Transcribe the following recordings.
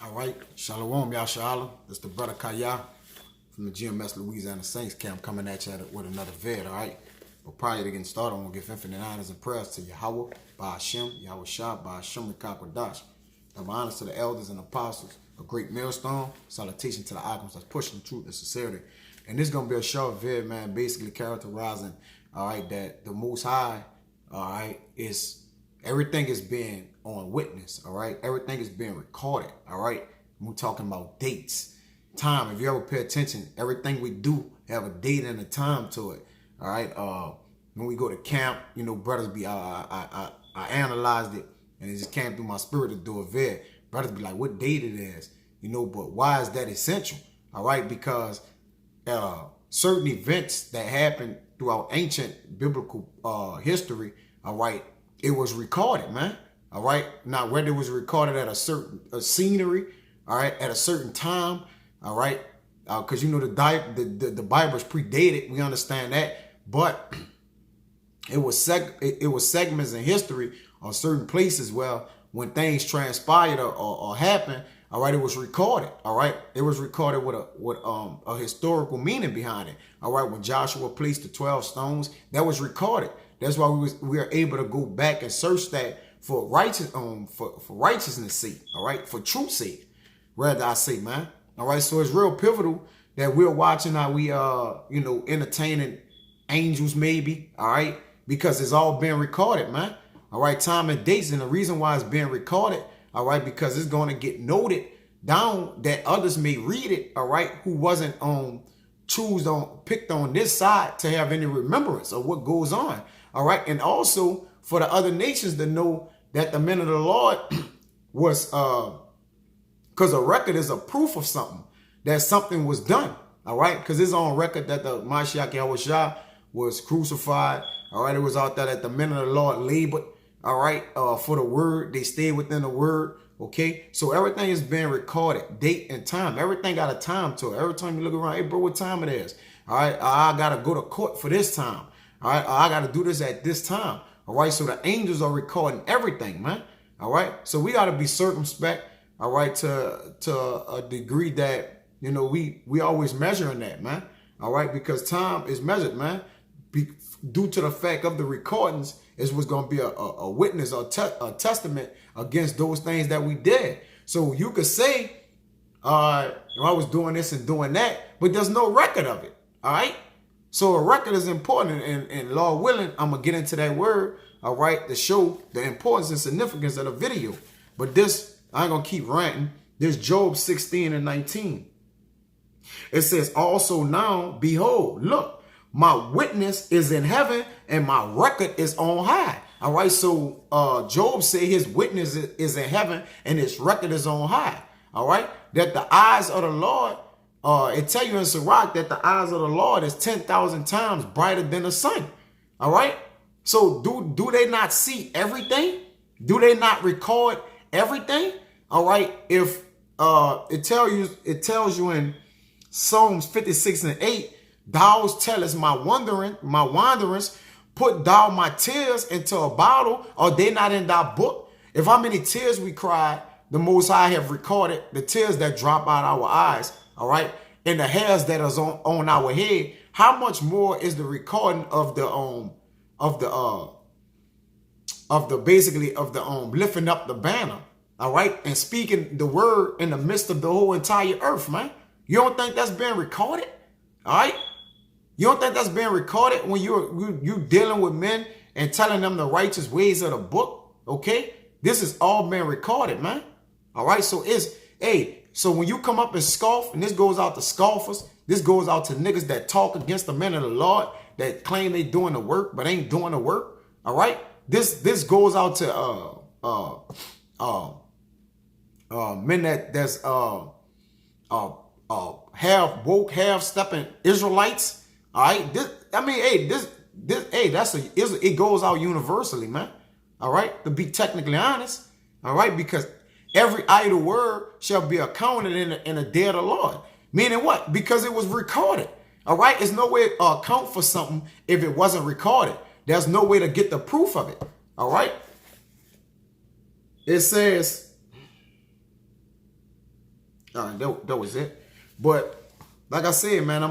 All right, Shalom, Yashala. It's the brother Kaya from the GMS Louisiana Saints camp coming at you with another vid, all right? But prior to getting started, I want to give infinite honors and prayers to Yahweh, Ba'ashem, Yahweh Shah, Ba'ashem, Rikakwadash. And my honors to the elders and apostles, a great millstone, salutation to the icons that's pushing the truth and sincerity. And this is going to be a short vid, man, basically characterizing, all right, that the Most High, all right, is everything is being on witness, all right? Everything is being recorded, all right? We're talking about dates, time. If you ever pay attention, everything we do have a date and a time to it, all right? When we go to camp, you know, brothers be, I analyzed it, and it just came through my spirit to do a vid. Brothers be like, what date it is, you know, but why is that essential, all right? Because certain events that happened throughout ancient biblical history, all right, it was recorded, man. All right. Now, whether it was recorded at a certain scenery, all right, at a certain time, all right, because you know the Bible's predated. We understand that, but it was segments in history or certain places where when things transpired or happened, all right, it was recorded. All right, it was recorded with a historical meaning behind it. All right, when Joshua placed the 12 stones, that was recorded. That's why we are able to go back and search that for righteousness sake, all right, for truth's sake, rather I say, man. All right, so it's real pivotal that we're watching how we you know, entertaining angels maybe, all right, because it's all being recorded, man. All right, time and dates, and the reason why it's being recorded, all right, because it's going to get noted down that others may read it, all right, who wasn't picked on this side to have any remembrance of what goes on. All right. And also for the other nations to know that the men of the Lord was because a record is a proof of something, that something was done. All right. Because it's on record that the Mashiach Yahweh Shah was crucified. All right. It was out there that the men of the Lord labored. All right. For the word. They stayed within the word. OK, so everything is being recorded, date and time. Everything got a time to it. Every time you look around, hey, bro, what time it is? All right. I got to go to court for this time. All right, I got to do this at this time. All right, so the angels are recording everything, man. All right, so we got to be circumspect. All right, to a degree that, you know, we always measuring that, man. All right, because time is measured, man. Due to the fact of the recordings is what's going to be a witness or a testament against those things that we did. So you could say, I was doing this and doing that, but there's no record of it. All right. So a record is important, and Lord willing, I'm going to get into that word, all right, to show the importance and significance of the video. But this, I ain't going to keep ranting. This Job 16 and 19. It says, also now, behold, look, my witness is in heaven and my record is on high. All right, so Job said his witness is in heaven and his record is on high. All right, that the eyes of the Lord, it tell you in Sirach that the eyes of the Lord is 10,000 times brighter than the sun. All right. So do they not see everything? Do they not record everything? All right. If it tells you in Psalms 56 and 8, thou tellest my wanderings, put thou my tears into a bottle, are they not in thy book? If how many tears we cried, the Most High have recorded the tears that drop out our eyes. All right. And the hairs that is on our head, how much more is the recording of the lifting up the banner. All right. And speaking the word in the midst of the whole entire earth, man. You don't think that's being recorded? All right. You don't think that's being recorded when you dealing with men and telling them the righteous ways of the book? OK, this is all being recorded, man. All right. So so when you come up and scoff, and this goes out to scoffers, this goes out to niggas that talk against the men of the Lord, that claim they doing the work, but ain't doing the work. All right. This goes out to men that's half woke, half stepping Israelites. All right. It goes out universally, man. All right. To be technically honest. All right. Because every idle word shall be accounted in a day of the Lord. Meaning what? Because it was recorded. All right. There's no way to account for something if it wasn't recorded. There's no way to get the proof of it. All right. It says, All right, that was it. But like I said, man,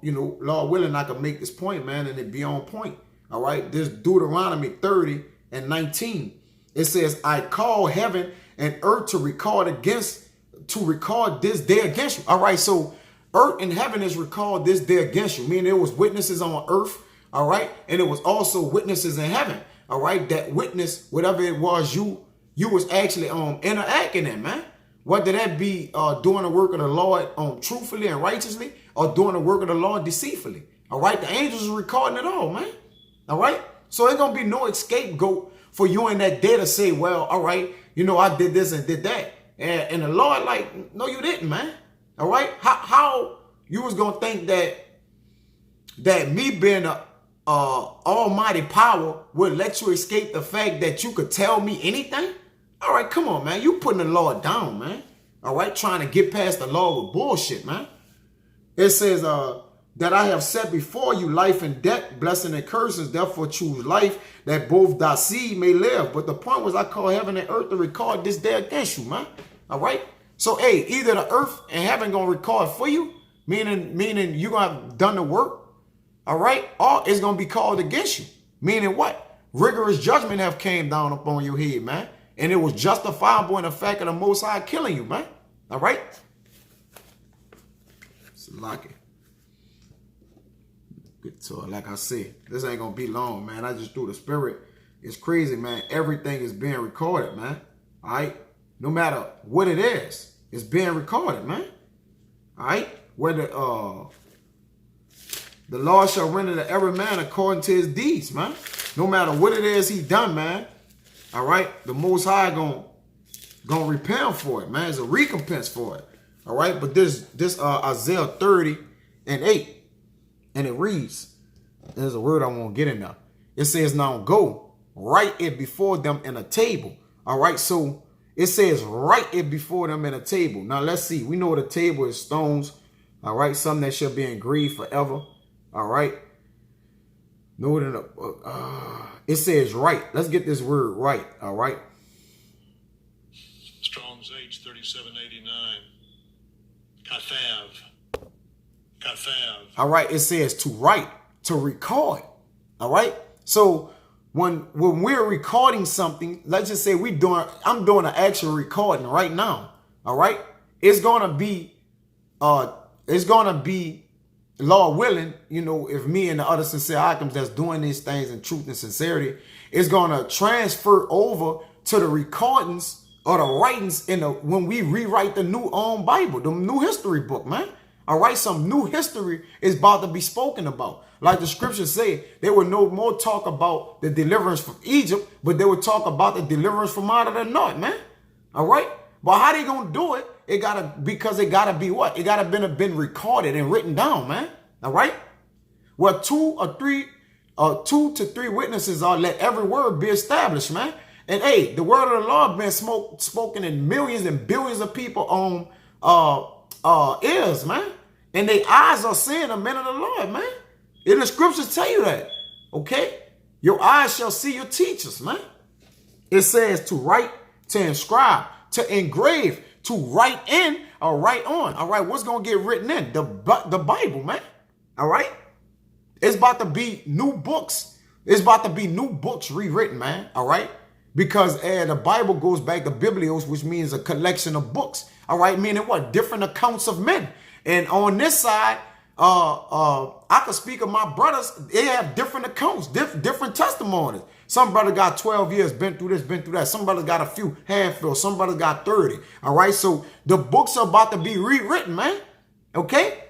you know, Lord willing, I can make this point, man, and it be on point. All right, this Deuteronomy 30 and 19. It says, I call heaven and earth to record this day against you. All right, so earth and heaven is recalled this day against you. Meaning there was witnesses on earth, all right, and it was also witnesses in heaven, all right, that witness whatever it was you was actually interacting in, man. Whether that be doing the work of the Lord truthfully and righteously, or doing the work of the Lord deceitfully. All right, the angels are recording it all, man. All right, so there's gonna be no scapegoat for you in that day to say, well, all right, you know, I did this and did that. And the Lord, like, no, you didn't, man. All right. How you was going to think that me being a almighty power would let you escape the fact that you could tell me anything? All right, come on, man. You putting the Lord down, man. All right, trying to get past the law with bullshit, man. It says, that I have set before you life and death, blessing and curses. Therefore choose life, that both thy seed may live. But the point was, I call heaven and earth to record this day against you, man. All right. So, hey, either the earth and heaven gonna record for you, meaning you gonna have done the work, all right, or it's gonna be called against you. Meaning what? Rigorous judgment have came down upon your head, man, and it was justifiable in the fact of the Most High killing you, man. All right. It's lucky. So like I said, this ain't gonna be long, man. I just threw the spirit. It's crazy, man. Everything is being recorded, man. All right. No matter what it is, it's being recorded, man. All right. Whether the Lord shall render to every man according to his deeds, man. No matter what it is he done, man. All right. The Most High gonna repent for it, man. There's a recompense for it. All right. But this Isaiah 30 and 8. And it reads, there's a word I won't get in there. It says, now go, write it before them in a table. All right, so it says, write it before them in a table. Now, let's see. We know the table is stones. All right, something that shall be engraved forever. All right. It says, write. Let's get this word right. All right. Strong's H 3789. Kathav. All right, it says to write, to record. All right. So when we're recording something, let's just say I'm doing an actual recording right now. All right. It's gonna be Lord willing, you know, if me and the other sincere items that's doing these things in truth and sincerity, it's gonna transfer over to the recordings or the writings when we rewrite the new Bible, the new history book, man. All right, some new history is about to be spoken about. Like the scriptures say, they will no more talk about the deliverance from Egypt, but they will talk about the deliverance from out of the north, man. All right, but how they gonna do it? Because it gotta be what? It gotta been recorded and written down, man. All right. Well, 2 to 3 witnesses are, let every word be established, man. And hey, the word of the Lord been spoken in millions and billions of people ears, man. And their eyes are seeing the men of the Lord, man. And the scriptures tell you that. Okay? Your eyes shall see your teachers, man. It says to write, to inscribe, to engrave, to write in or write on. All right, what's going to get written in? The Bible, man. All right? It's about to be new books. It's about to be new books rewritten, man. All right? Because the Bible goes back to Biblios, which means a collection of books. All right, meaning what? Different accounts of men. And on this side, I could speak of my brothers. They have different accounts, different testimonies. Some brother got 12 years, been through this, been through that. Some brothers got a few handfuls. Some brothers got 30. All right, so the books are about to be rewritten, man. Okay?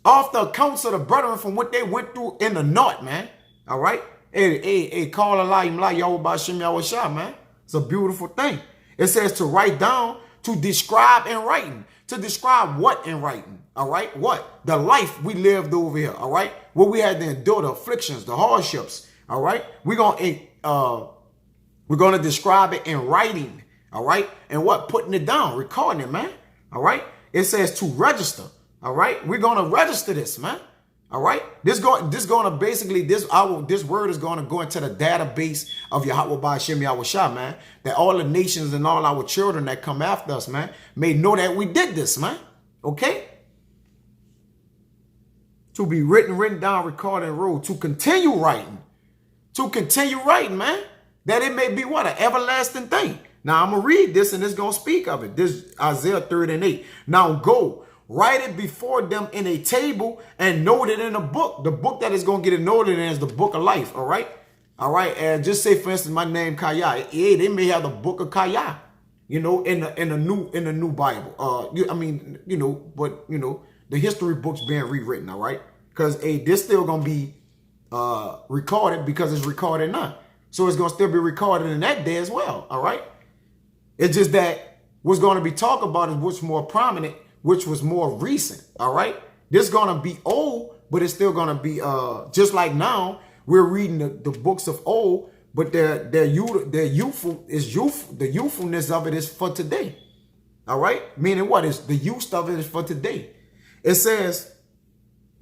Off the accounts of the brethren from what they went through in the north, man. All right? Hey, call Allah, man. It's a beautiful thing. It says to write down, to describe in writing. To describe what in writing? All right? What? The life we lived over here. All right? What we had to endure, the afflictions, the hardships. All right? We're going to describe it in writing. All right? And what? Putting it down, recording it, man. All right? It says to register. All right? We're going to register this, man. All right, this word is going to go into the database of Yahweh Ba'ashem Yahweh Shah, man. That all the nations and all our children that come after us, man, may know that we did this, man. Okay. To be written down, recorded, and wrote. To continue writing, man. That it may be what? An everlasting thing. Now I'm gonna read this, and it's gonna speak of it. This Isaiah 30:8. Now go. Write it before them in a table and note it in a book. The book that is going to get it noted in is the book of life. All right. All right. And just say, for instance, my name Kaya. Yeah, they may have the book of Kaya, you know, in the new Bible. But the history books being rewritten. All right. Because this still going to be recorded because it's recorded now. So it's going to still be recorded in that day as well. All right. It's just that what's going to be talked about is what's more prominent, which was more recent. All right. This is going to be old, but it's still going to be just like now we're reading the books of old, but the youthfulness of it is for today. All right. Meaning what is the use of it is for today. It says,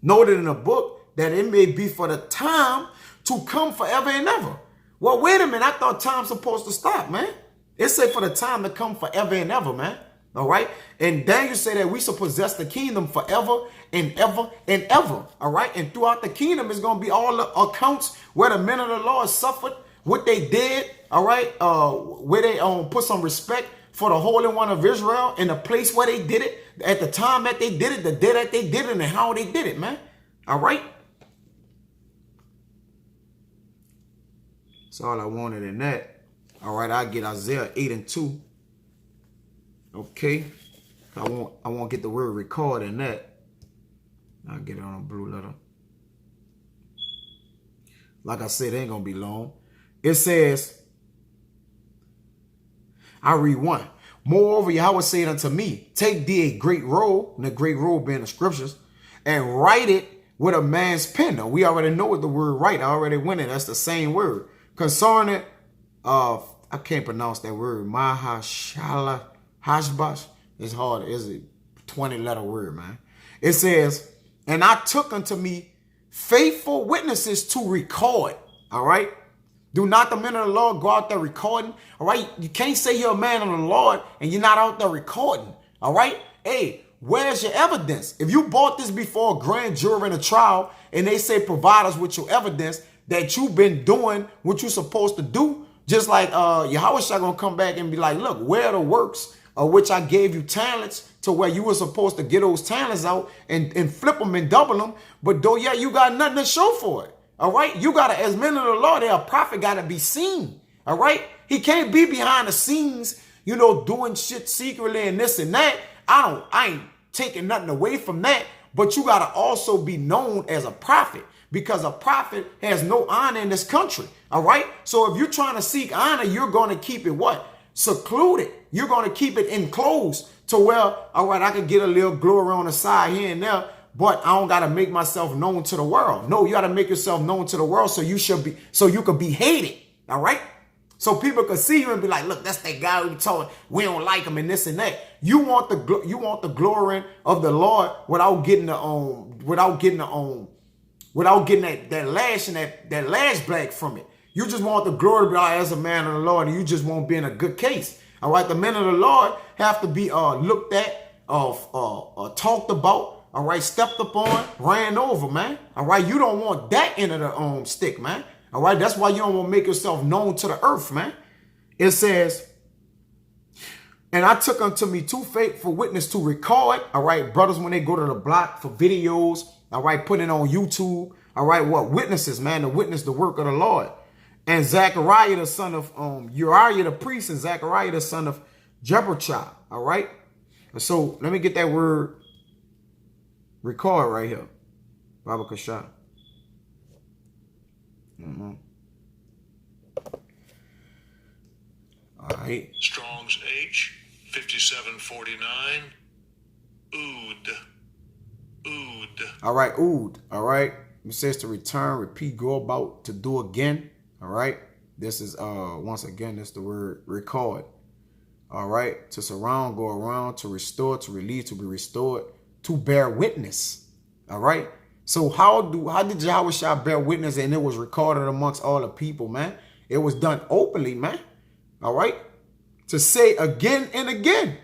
noted in a book that it may be for the time to come forever and ever. Well, wait a minute. I thought time's supposed to stop, man. It said for the time to come forever and ever, man. All right. And Daniel said that we shall possess the kingdom forever and ever and ever. All right. And throughout the kingdom is going to be all the accounts where the men of the Lord suffered, what they did. All right. Where they put some respect for the Holy One of Israel in the place where they did it, at the time that they did it, the day that they did it, and how they did it, man. All right. That's all I wanted in that. All right. I get Isaiah 8:2. Okay, I won't get the word record in that. I'll get it on a blue letter. Like I said, it ain't gonna be long. It says, I read 1. Moreover, Yahweh said unto me, take thee a great roll, and the great roll being the scriptures, and write it with a man's pen. Now, we already know what the word write. I already went in. That's the same word. Concerning, I can't pronounce that word. Mahashala. Hashbash is hard. It's a 20-letter word, man. It says, and I took unto me faithful witnesses to record. All right. Do not the men of the Lord go out there recording. All right. You can't say you're a man of the Lord and you're not out there recording. All right. Hey, where's your evidence? If you bought this before a grand jury in a trial and they say provide us with your evidence that you've been doing what you're supposed to do, just like Yahweh Shah gonna come back and be like, look, where are the works of which I gave you talents to where you were supposed to get those talents out and flip them and double them. But though, yeah, you got nothing to show for it. All right. You got to, as men of the Lord, a prophet got to be seen. All right. He can't be behind the scenes, doing shit secretly and this and that. I ain't taking nothing away from that. But you got to also be known as a prophet, because a prophet has no honor in this country. All right. So if you're trying to seek honor, you're going to keep it what? Secluded. You're going to keep it enclosed to where, all right, I can get a little glory on the side here and there, but I don't got to make myself known to the world. No, you got to make yourself known to the world so you could be hated. All right. So people could see you and be like, look, that's that guy we told we don't like him and this and that. You want the glory of the Lord without getting that lash and that lash black from it. You just want the glory to be as a man of the Lord, and you just won't be in a good case. All right, the men of the Lord have to be looked at, talked about. All right, stepped upon, ran over, man. All right, you don't want that end of the stick, man. All right, that's why you don't want to make yourself known to the earth, man. It says, and I took unto me 2 faithful witnesses to record. All right, brothers, when they go to the block for videos, all right, put it on YouTube. All right, what witnesses, man, to witness the work of the Lord. And Zechariah, the son of Uriah the priest, and Zechariah, the son of Jeberchah. All right. So let me get that word record right here. Baba Kasha. All right. Strong's H 5749. Ood. All right. Ood. All right. It says to return, repeat, go about, to do again. All right. This is once again, that's the word record. All right. To surround, go around, to restore, to relieve, to be restored, to bear witness. All right. So how did Yahweh Shah bear witness and it was recorded amongst all the people, man? It was done openly, man. All right? To say again and again.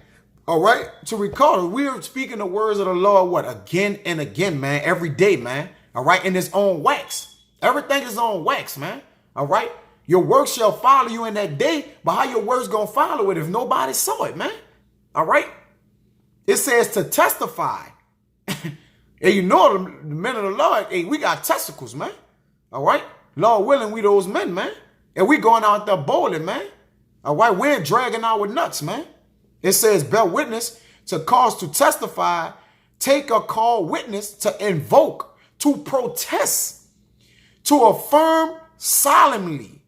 All right? To record. We are speaking the words of the Lord, what? Again and again, man. Every day, man. All right? And it's on wax. Everything is on wax, man. All right? Your works shall follow you in that day, but how your works gonna follow it if nobody saw it, man? All right? It says to testify. And you know the men of the Lord, hey, we got testicles, man. All right? Lord willing, we those men, man. And we going out there bowling, man. All right? We ain't dragging our nuts, man. It says bear witness, to cause to testify, take or call witness, to invoke, to protest, to affirm solemnly,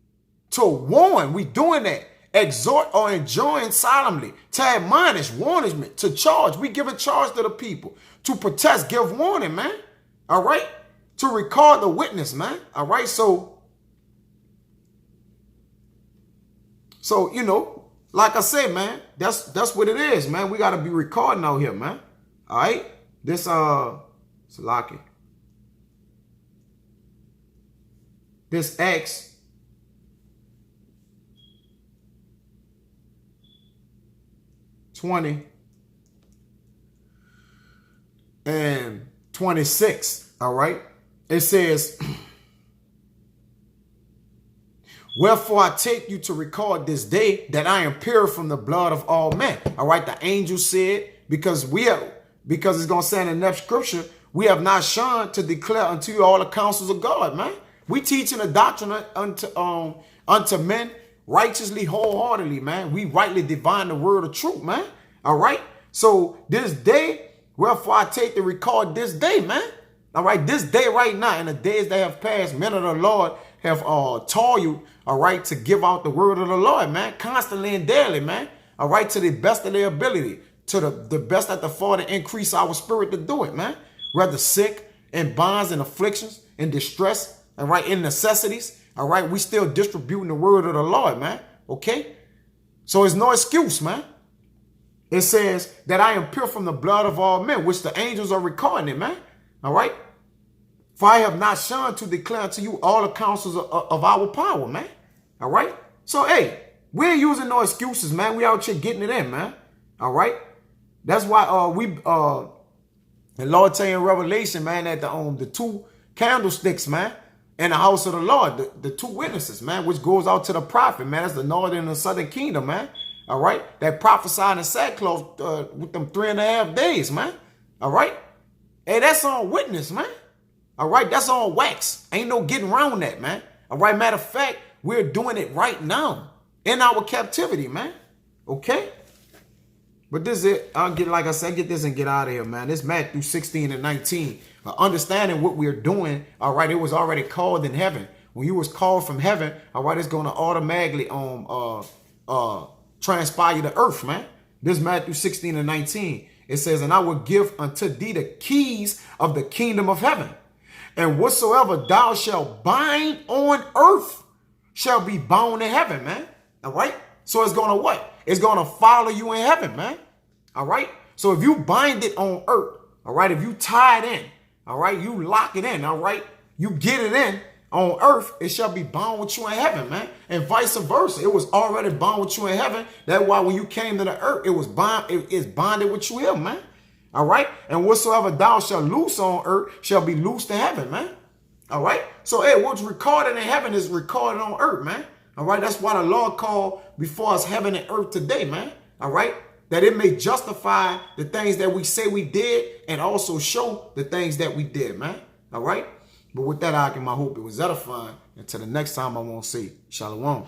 to warn. We doing that. Exhort or enjoin solemnly, to admonish, warnishment, to charge. We giving charge to the people. To protest, give warning, man. All right? To record the witness, man. All right? So, you know, like I said, man, that's what it is, man. We got to be recording out here, man. All right? This, Salaki. This Acts 20 and 26, all right? It says, wherefore I take you to record this day that I am pure from the blood of all men. All right, the angel said, because it's going to say in the next scripture, we have not shunned to declare unto you all the counsels of God, man. We teaching a doctrine unto men righteously, wholeheartedly, man. We rightly divine the word of truth, man. All right. So this day, wherefore I take to record this day, man. All right. This day right now, and the days that have passed, men of the Lord have taught you, all right, to give out the word of the Lord, man, constantly and daily, man. All right. To the best of their ability, to the best that the Father increase our spirit to do it, man. Whether sick, in bonds and afflictions, in distress, all right, in necessities. All right, we still distributing the word of the Lord, man. Okay? So it's no excuse, man. It says that I am pure from the blood of all men, which the angels are recording it, man. All right? For I have not shunned to declare to you all the counsels of our power, man. All right? So, hey, we ain't using no excuses, man. We out here getting it in, man. All right? That's why the Lord tell you in Revelation, man, that the two candlesticks, man, in the house of the Lord, the two witnesses, man, which goes out to the prophet, man. That's the northern and the southern kingdom, man. All right. That prophesied in sackcloth with them 3.5 days, man. All right. Hey, that's on witness, man. All right. That's on wax. Ain't no getting around that, man. All right. Matter of fact, we're doing it right now in our captivity, man. Okay. But this is it. Like I said, get this and get out of here, man. This Matthew 16 and 19. Understanding what we're doing, all right, it was already called in heaven. When you was called from heaven, all right, it's going to automatically transpire the earth, man. This Matthew 16 and 19. It says, and I will give unto thee the keys of the kingdom of heaven. And whatsoever thou shalt bind on earth shall be bound in heaven, man. All right. So it's going to what? It's going to follow you in heaven, man. All right. So if you bind it on earth, all right, if you tie it in, all right, you lock it in, all right, you get it in on earth, it shall be bound with you in heaven, man. And vice versa. It was already bound with you in heaven. That's why when you came to the earth, it was bound, it's bonded with you here, man. All right. And whatsoever thou shalt loose on earth shall be loosed in heaven, man. All right. So, hey, what's recorded in heaven is recorded on earth, man. All right. That's why the Lord called before us heaven and earth today, man. All right. That it may justify the things that we say we did and also show the things that we did, man. All right. But with that, I hope it was edifying. Until the next time, I won't say shalom.